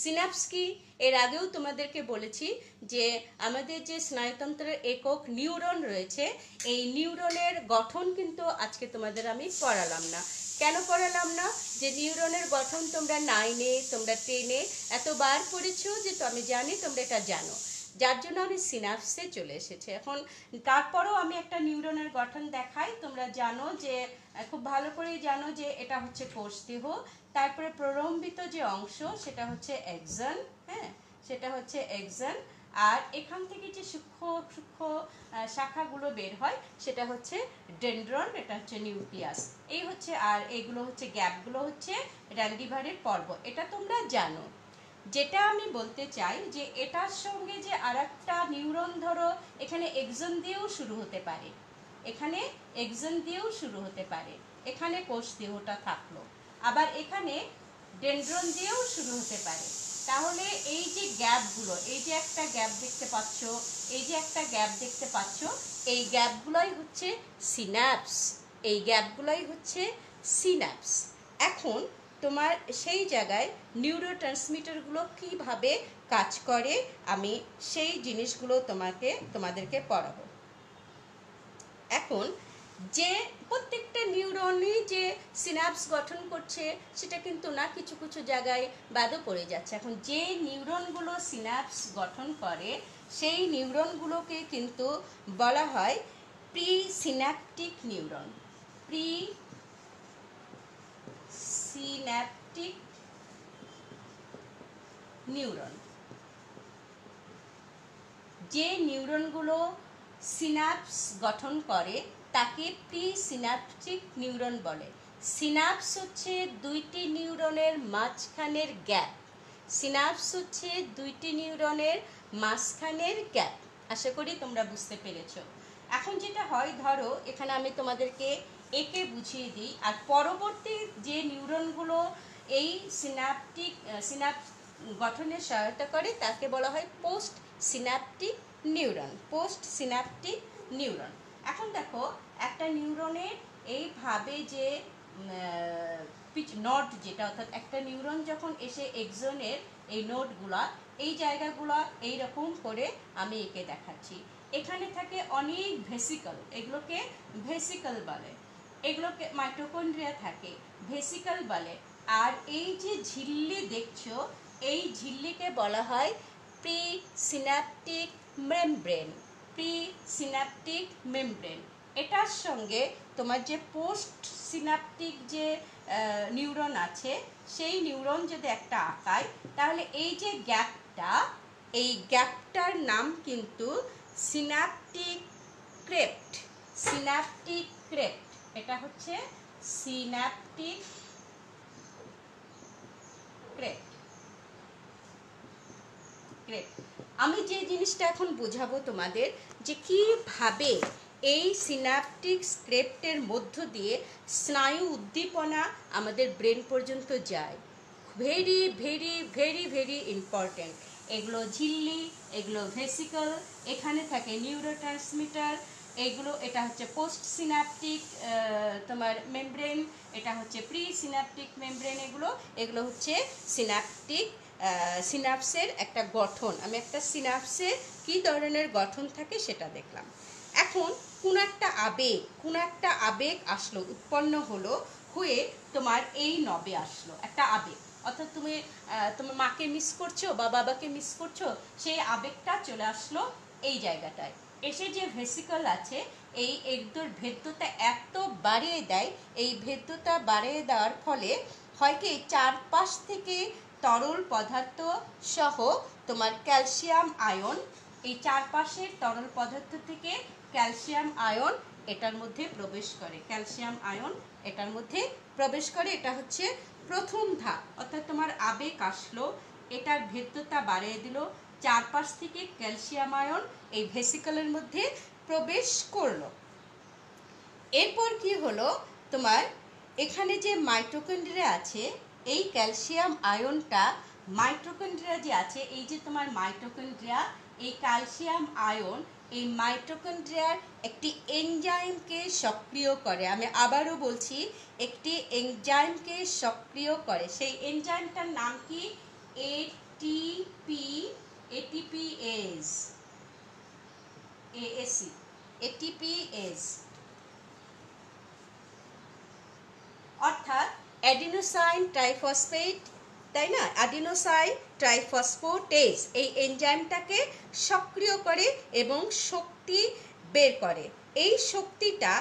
সিনাপস কি? এর আগেও তোমাদেরকে বলেছি যে আমাদের যে স্নায়ুতন্ত্রের একক নিউরন রয়েছে, এই নিউরনের গঠন কিন্তু আজকে তোমাদের আমি পড়ালাম না। কেন পড়ালাম না? যে নিউরনের গঠন তোমরা 9-এ, তোমরা 10-এ এতবার পড়েছো যে তো আমি জানি তোমরা এটা জানো, যার জন্য আমি সিনাপসে চলে এসেছি। এখন তারপরেও আমি একটা নিউরনের গঠন দেখাই। তোমরা জানো যে, খুব ভালো করেই জানো যে এটা হচ্ছে কোষদেহ, তারপরে প্রলম্বিত যে অংশ সেটা হচ্ছে এক্সন, হ্যাঁ সেটা হচ্ছে এক্সন, আর এখান থেকে যে সূক্ষ্ম সূক্ষ্ম শাখাগুলো বের হয় সেটা হচ্ছে ডেনড্রন, এটা হচ্ছে নিউক্লিয়াস। এই হচ্ছে, আর এইগুলো হচ্ছে গ্যাপগুলো হচ্ছে র্যান্ডিভারের পর্ব, এটা তোমরা জানো। যেটা আমি বলতে চাই যে এটার সঙ্গে যে আরেকটা নিউরন, ধরো এখানে এক্সন দিয়েও শুরু হতে পারে, এখানে এক্সন দিয়েও শুরু হতে পারে, এখানে কোষ দেহটা থাকলো, আবার এখানে ডেনড্রন দিয়েও শুরু হতে পারে। তাহলে এই যে গ্যাপগুলো, এই যে একটা গ্যাপ দেখতে পাচ্ছ, এই যে একটা গ্যাপ দেখতে পাচ্ছ, এই গ্যাপগুলোই হচ্ছে সিনাপস, এই গ্যাপগুলোই হচ্ছে সিনাপস। এখন তোমার সেই জায়গায় নিউরোট্রান্সমিটারগুলো কিভাবে কাজ করে আমি সেই জিনিসগুলো তোমাদেরকে পড়াবো। এখন যে প্রত্যেকটা নিউরনই যে সিনাপস গঠন করছে সেটা কিন্তু না, কিছু কিছু জায়গায় বাদও পড়ে যাচ্ছে। এখন যে নিউরনগুলো সিনাপস গঠন করে সেই নিউরনগুলোকে কিন্তু বলা হয় pre Synaptic neuron. Pre Synaptic neuron. যে নিউরনগুলো সিনাপস গঠন করে তাকে প্রি সিন্যাপটিক নিউরন বলে। সিনাপস হচ্ছে দুইটি নিউরনের মাঝখানের গ্যাপ। সিনাপস হচ্ছে দুইটি নিউরনের মাঝখানের গ্যাপ। আশা করি তোমরা বুঝতে পেরেছ। এখন যেটা হয়, ধরো এখানে আমি তোমাদেরকে একে বুঝিয়ে দিই, আর পরবর্তী যে নিউরনগুলো এই সিনাপস গঠনে সহায়তা করে তাকে বলা হয় post Synaptic neuron. Post Synaptic neuron. এখন দেখো একটা নিউরনের এইভাবে যে নোড যেটা, অর্থাৎ একটা নিউরন যখন এসে এক্সনের এই নোডগুলা, এই জায়গাগুলো এইরকম করে আমি একে দেখাচ্ছি। এখানে থাকে অনেক ভেসিকল, এগুলোকে ভেসিকল বলে। এগুলোকে মাইটোকন্ড্রিয়া থাকে, ভেসিকল বলে। আর এই যে ঝিল্লি দেখছো, এই ঝিল্লিকে বলা হয় pre Synaptic membrane. Pre Synaptic membrane. এটার সঙ্গে তোমার যে পোস্ট সিন্যাপটিক যে নিউরন আছে, সেই নিউরন যদি একটা আঁকায়, তাহলে এই যে গ্যাপটা, এই গ্যাপটার নাম কিন্তু সিন্যাপটিক ক্রেপ্ট। Synaptic crept. এটা হচ্ছে সিন্যাপটিক ক্রেপ্ট। আমি যে জিনিসটা এখন বোঝাবো তোমাদের, যে কিভাবে এই সিন্যাপটিক ক্রেপ্টের মধ্য দিয়ে স্নায়ু উদ্দীপনা আমাদের ব্রেন পর্যন্ত যায়। Very very very very important. এগুলো ঝিল্লি, এগুলো ভেসিকল, এখানে থাকে নিউরোট্রান্সমিটার, এগুলো, এটা হচ্ছে পোস্ট সিন্যাপটিক তোমার মেমব্রেন, এটা হচ্ছে প্রি সিন্যাপটিক মেমব্রেন। এগুলো হচ্ছে সিন্যাপটিক সিনাপসের একটা গঠন। আমি একটা সিনাপসের কী ধরনের গঠন থাকে সেটা দেখলাম। এখন কোন একটা আবেগ আসলো, উৎপন্ন হলো, হয়ে তোমার এই নবে আসলো একটা আবেগ। অর্থাৎ তুমি তোমার মাকে মিস করছো বা বাবাকে মিস করছো, সেই আবেগটা চলে আসলো এই জায়গাটায়। এসে যে ভেসিকল আছে, এই একদর ভেদ্যতা এত বাড়িয়ে দেয়, এই ভেদ্যতা বাড়িয়ে দেওয়ার ফলে হয় কি, চারপাশ থেকে তরল পদার্থ সহ তোমার ক্যালসিয়াম আয়ন, এই চারপাশের তরল পদার্থ থেকে ক্যালসিয়াম আয়ন এটার মধ্যে প্রবেশ করে। ক্যালসিয়াম আয়ন এটার মধ্যে প্রবেশ করে। এটা হচ্ছে প্রথম ধাপ। অর্থাৎ তোমার আবেগ আসলো, এটার ভেদ্যতা বাড়িয়ে দিল, চারপাশ থেকে ক্যালসিয়াম আয়ন এই ভেসিকলের মধ্যে প্রবেশ করলো। এরপর কি হলো, তোমার এখানে যে মাইটোকন্ড্রিয়া আছে, এই ক্যালসিয়াম আয়নটা মাইটোকন্ড্রিয়া যে আছে, এই যে তোমার মাইটোকন্ড্রিয়া, এই ক্যালসিয়াম আয়ন এই মাইটোকন্ড্রিয়ার একটি এনজাইমকে সক্রিয় করে। আমি আবারও বলছি, একটি এনজাইমকে সক্রিয় করে। সেই এনজাইমটার নাম কি? এটিপিএস। অর্থাৎ অ্যাডিনোসাইন ট্রাইফসফেট, তাই না? অ্যাডিনোসাইন ট্রাইফসফেটেজ এই এনজাইমটাকে সক্রিয় করে এবং শক্তি বের করে। এই শক্তিটা,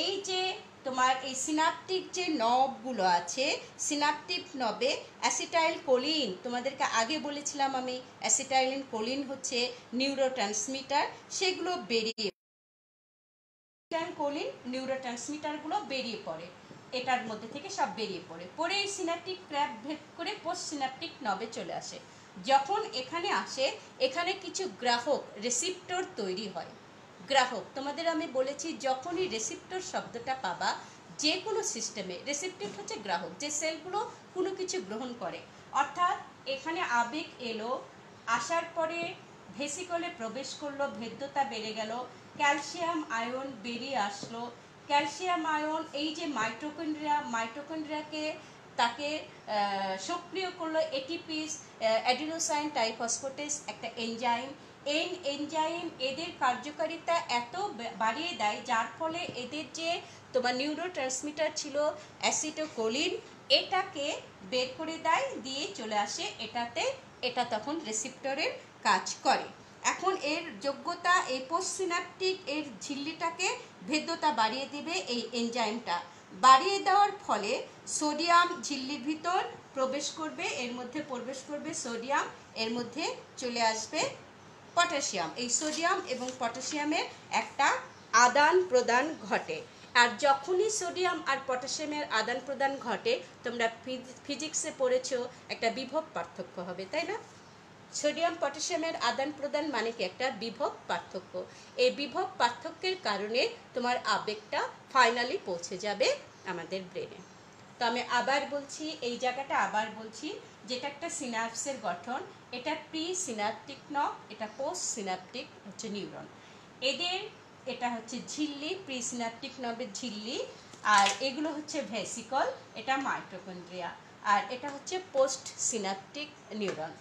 এই যে তোমার এই সিনাপটিক যে নবগুলো আছে, সিনাপটিক নবে অ্যাসিটাইল কোলিন, তোমাদেরকে আগে বলেছিলাম আমি, অ্যাসিটাইলিন কোলিন হচ্ছে নিউরোট্রান্সমিটার, সেগুলো বেরিয়ে কোলিন নিউরোট্রান্সমিটারগুলো বেরিয়ে পড়ে, এটার মধ্যে থেকে সব বেরিয়ে পড়ে এই সিনাপটিক ক্র্যাপ ভেদ করে পোস্ট সিনাপটিক নবে চলে আসে। যখন এখানে আসে, এখানে কিছু গ্রাহক রেসিপ্টর তৈরি হয়। গ্রাহক, তোমাদের আমি বলেছি, যখনই রেসিপ্টর শব্দটা পাবা যে কোনো সিস্টেমে, রেসিপ্টর হচ্ছে গ্রাহক, যে সেলগুলো কোনো কিছু গ্রহণ করে। অর্থাৎ এখানে আবেগ এলো, আসার পরে ভেসিকলে প্রবেশ করলো, ভেদ্যতা বেড়ে গেল, ক্যালসিয়াম আয়ন বেরিয়ে আসলো। ক্যালসিয়াম আয়ন এই যে মাইটোকন্ড্রিয়াকে তাকে সক্রিয় করলো। এটিপিস, অ্যাডিনোসাইন ট্রাইফসফেটেজ একটা এনজাইম, এই এনজাইম এদের কার্যকারিতা এত বাড়িয়ে দেয়, যার ফলে এদের যে তোমার নিউরোট্রান্সমিটার ছিল অ্যাসিটোকোলিন, এটাকে বের করে দেয়, দিয়ে চলে আসে এটাতে, এটা তখন রিসেপ্টরের কাজ করে। এখন এর যোগ্যতা, এই পোস্টসিনাপটিক এর ঝিল্লিটাকে ভেদ্যতা বাড়িয়ে দিবে এই এনজাইমটা। বাড়িয়ে দেওয়ার ফলে সোডিয়াম ঝিল্লির ভিতর প্রবেশ করবে, এর মধ্যে প্রবেশ করবে সোডিয়াম, এর মধ্যে চলে আসবে পটাশিয়াম। এই সোডিয়াম এবং পটাশিয়ামের একটা আদান প্রদান ঘটে। আর যখনই সোডিয়াম আর পটাশিয়ামের আদান প্রদান ঘটে, তোমরা ফিজিক্সে পড়েছো একটা বিভব পার্থক্য হবে, তাই না? সোডিয়াম পটাশিয়ামের আদান প্রদান মানে কি একটা বিভব পার্থক্য। এই বিভব পার্থক্যের কারণে তোমার আবেগটা ফাইনালি পৌঁছে যাবে আমাদের ব্রেনে। তো আমি আবার বলছি, এই জায়গাটা আবার বলছি, যেটা একটা সিনাপসের গঠন, এটা প্রি সিনাপটিক নব, এটা পোস্ট সিনাপটিক হচ্ছে নিউরন। এদের এটা হচ্ছে ঝিল্লি, প্রি সিনাপটিক নবের ঝিল্লি, আর এগুলো হচ্ছে ভেসিকল, এটা মাইটোকন্ড্রিয়া, আর এটা হচ্ছে পোস্ট সিনাপটিক নিউরন।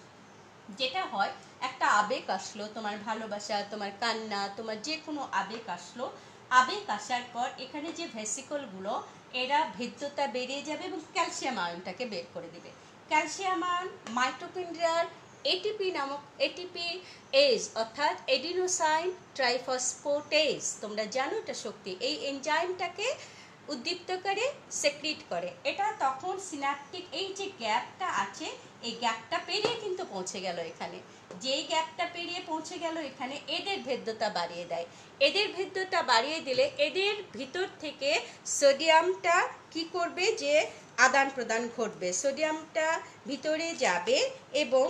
যেটা হয়, একটা আবেগ আসলো, তোমার ভালোবাসা, তোমার কান্না, তোমার যে কোনো আবেগ আসলো, আবেগ আসার পর এখানে যে ভেসিকলগুলো, এরা ভেদ্যতা বেরিয়ে যাবে এবং ক্যালসিয়াম আয়নটাকে বের করে দেবে। ক্যালসিয়াম আয়ন মাইটোকন্ড্রিয়ার এটিপি নামক এটিপি এজ অর্থাৎ এডিনোসাইন ট্রাইফসফোটেজ, তোমরা জানো এটা শক্তি, এই এনজাইমটাকে উদ্দীপ্ত করে, সেক্রিট করে। এটা তখন সিনাপটিক এই যে গ্যাপটা আছে, এই গ্যাপটা পেরিয়ে কিন্তু পৌঁছে গেল এখানে, যেই গ্যাপটা পেরিয়ে পৌঁছে গেল এখানে, এদের ভেদ্যতা বাড়িয়ে দেয়। এদের ভেদ্যতা বাড়িয়ে দিলে এদের ভিতর থেকে সোডিয়ামটা কি করবে, যে আদান প্রদান ঘটবে, সোডিয়ামটা ভিতরে যাবে এবং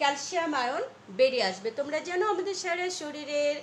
ক্যালসিয়াম আয়ন বেরিয়ে আসবে। তোমরা জানো আমাদের সারা শরীরের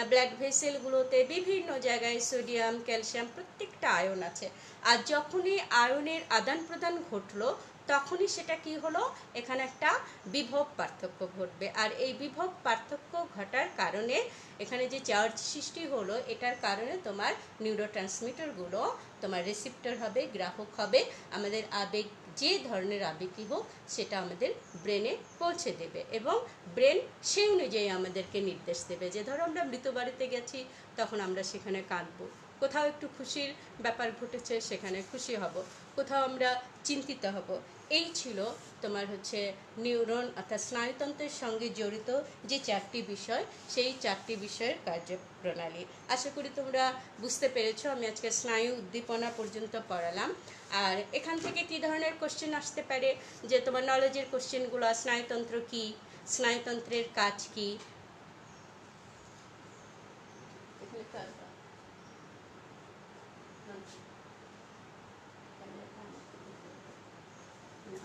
ব্লাড ভেসেলগুলোতে বিভিন্ন জায়গায় সোডিয়াম, ক্যালসিয়াম প্রত্যেকটা আয়ন আছে। আর যখনই আয়নের আদান প্রদান ঘটলো, তখনই সেটা কি হলো, এখানে একটা বিভব পার্থক্য ঘটবে। আর এই বিভব পার্থক্য ঘটার কারণে এখানে যে চার্জ সৃষ্টি হলো, এটার কারণে তোমার নিউরোট্রান্সমিটারগুলো তোমার রিসিপ্টর হবে, গ্রাহক হবে, আমাদের আবেগ, যে ধরনের আবেগই হোক সেটা আমাদের ব্রেনে পৌঁছে দেবে এবং ব্রেন সেই অনুযায়ী আমাদেরকে নির্দেশ দেবে। যে ধরো আমরা মৃত বাড়িতে গেছি, তখন আমরা সেখানে কাঁদবো, কোথাও একটু খুশির ব্যাপার ঘটেছে সেখানে খুশি হব, কোথাও আমরা চিন্তিত হব। এই ছিল তোমার হচ্ছে নিউরন অর্থাৎ স্নায়ুতন্ত্রের সঙ্গে জড়িত যে চারটি বিষয়, সেই চারটি বিষয়ের কার্যপ্রণালী। আশা করি তোমরা বুঝতে পেরেছো। আমি আজকে স্নায়ু উদ্দীপনা পর্যন্ত পড়ালাম। আর এখান থেকে কী ধরনের কোশ্চেন আসতে পারে, যে তোমার নলেজের কোশ্চেনগুলো, স্নায়ুতন্ত্র কী, স্নায়ুতন্ত্রের কাজ কী,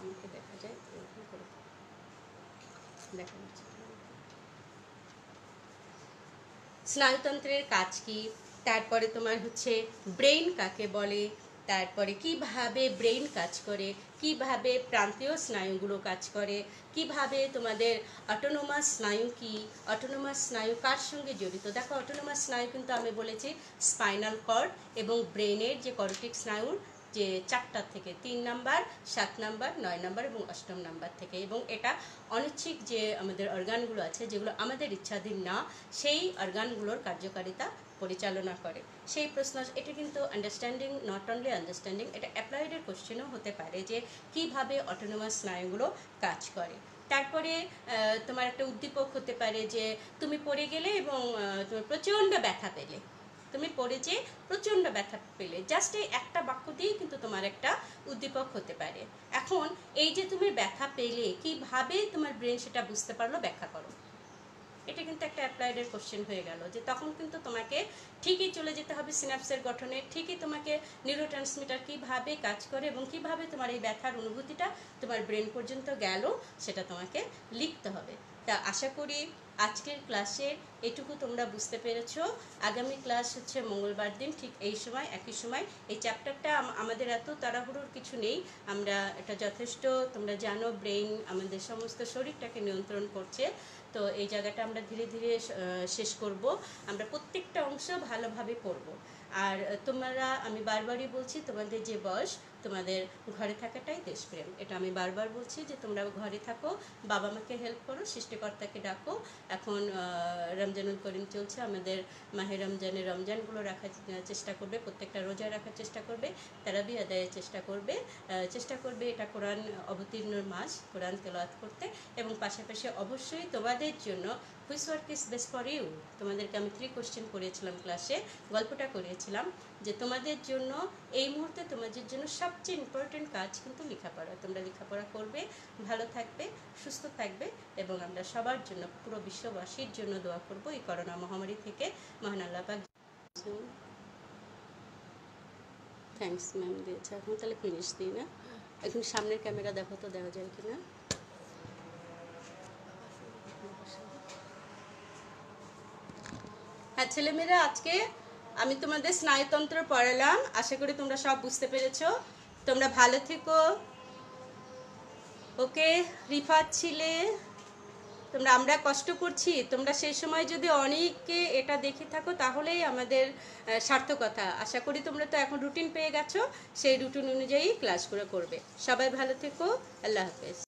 আমাকে দেখা যায় দেখা যাচ্ছে স্নায়ুতন্ত্রের কাজ কি, তারপরে তোমার হচ্ছে ব্রেইন কাকে বলে, তারপরে কিভাবে ব্রেইন কাজ করে, কিভাবে প্রান্তীয় স্নায়ুগুলো কাজ করে, কিভাবে তোমাদের অটোনোমাস স্নায়ু কি, অটোনোমাস স্নায়ু কার সঙ্গে জড়িত। দেখো অটোনোমাস স্নায়ু কিন্তু আমি বলেছি স্পাইনাল কর্ড এবং ব্রেনের যে করটিক স্নায়ুর যে 4টা থেকে 3 নাম্বার, 7 নাম্বার, 9 নাম্বার এবং 8ম নাম্বার থেকে, এবং এটা অনিচ্ছিক যে আমাদের অর্গানগুলো আছে, যেগুলো আমাদের ইচ্ছাধীন না, সেই অর্গানগুলোর কার্যকারিতা পরিচালনা করে। সেই প্রশ্ন, এটা কিন্তু আন্ডারস্ট্যান্ডিং, নট অনলি আন্ডারস্ট্যান্ডিং, এটা অ্যাপ্লাইডের কোশ্চেনও হতে পারে যে কিভাবে অটোনোমাস স্নায়ুগুলো কাজ করে। তারপরে তোমার একটা উদ্দীপক হতে পারে যে তুমি পড়ে গেলে এবং তোমার প্রচণ্ড ব্যথা পেলে, তুমি পড়ে যে প্রচণ্ড ব্যথা পেলে, জাস্ট এই একটা বাক্য দিয়েই কিন্তু তোমার একটা উদ্দীপক হতে পারে। এখন এই যে তুমি ব্যথা পেলে, কিভাবে তোমার ব্রেন সেটা বুঝতে পারলো, ব্যাখ্যা করো। এটা কিন্তু একটা অ্যাপ্লাইডের কোশ্চেন হয়ে গেল, যে তখন কিন্তু তোমাকে ঠিকই চলে যেতে হবে সিনাপসের গঠনে, ঠিকই তোমাকে নিউরোট্রান্সমিটার কীভাবে কাজ করে এবং কিভাবে তোমার এই ব্যথার অনুভূতিটা তোমার ব্রেন পর্যন্ত গেল, সেটা তোমাকে লিখতে হবে। তা আশা করি আজকের ক্লাসে এটুকু তোমরা বুঝতে পেরেছো। আগামী ক্লাস হচ্ছে মঙ্গলবার দিন ঠিক এই সময়, একই সময়। এই চ্যাপ্টারটা আমাদের এত তাড়াহুড়োর কিছু নেই, আমরা এটা যথেষ্ট, তোমরা জানো ব্রেইন আমাদের সমস্ত শরীরটাকে নিয়ন্ত্রণ করছে, তো এই জায়গাটা আমরা ধীরে ধীরে শেষ করব। আমরা প্রত্যেকটা অংশ ভালোভাবে পড়ব। আর তোমরা, আমি বারবারই বলছি, তোমাদের যে বয়স, তোমাদের ঘরে থাকাটাই দেশপ্রেম। এটা আমি বারবার বলছি যে তোমরা ঘরে থাকো, বাবা মাকে হেল্প করো, সৃষ্টিকর্তাকে ডাকো। এখন রমজানুল করিম চলছে, আমাদের মাহে রমজানের রমজানগুলো রাখার চেষ্টা করবে, প্রত্যেকটা রোজা রাখার চেষ্টা করবে, তারাবি আদায়ের চেষ্টা করবে। এটা কোরআন অবতীর্ণর মাস, কোরআন তেলাওয়াত করতে। এবং পাশাপাশি অবশ্যই তোমাদের জন্য which work is best for you, তোমাদেরকে আমি 3 কোশ্চেন করিয়েছিলাম ক্লাসে, গল্পটা করিয়েছিলাম যে তোমাদের জন্য এই মুহূর্তে তোমাদের জন্য সবচেয়ে ইম্পর্টেন্ট কাজ কিন্তু লেখাপড়া। তোমরা লেখাপড়া করবে, ভালো থাকবে, সুস্থ থাকবে, এবং আমরা সবার জন্য, পুরো বিশ্ববাসীর জন্য দোয়া করব এই করোনা মহামারী থেকে মহান আল্লাহ পাক। থ্যাঙ্কস ম্যাম দিয়েছে। এখন তাহলে ফিনিশ দিই না? এখন সামনের ক্যামেরা দেখো তো, দেওয়া যায় কিনা। হ্যাঁ ছেলেমেয়েরা, আজকে আমি তোমাদের স্নায়ুতন্ত্র পড়ালাম, আশা করি তোমরা সব বুঝতে পেরেছো। তোমরা ভালো থেকো। ওকে রিফাত ছিলে, আমরা কষ্ট করছি, তোমরা সেই সময় যদি অনেকে এটা দেখে থাকো তাহলেই আমাদের সার্থকতা। আশা করি তোমরা তো এখন রুটিন পেয়ে গেছো, সেই রুটিন অনুযায়ী ক্লাসগুলো করবে। সবাই ভালো থেকো, আল্লাহ হাফেজ।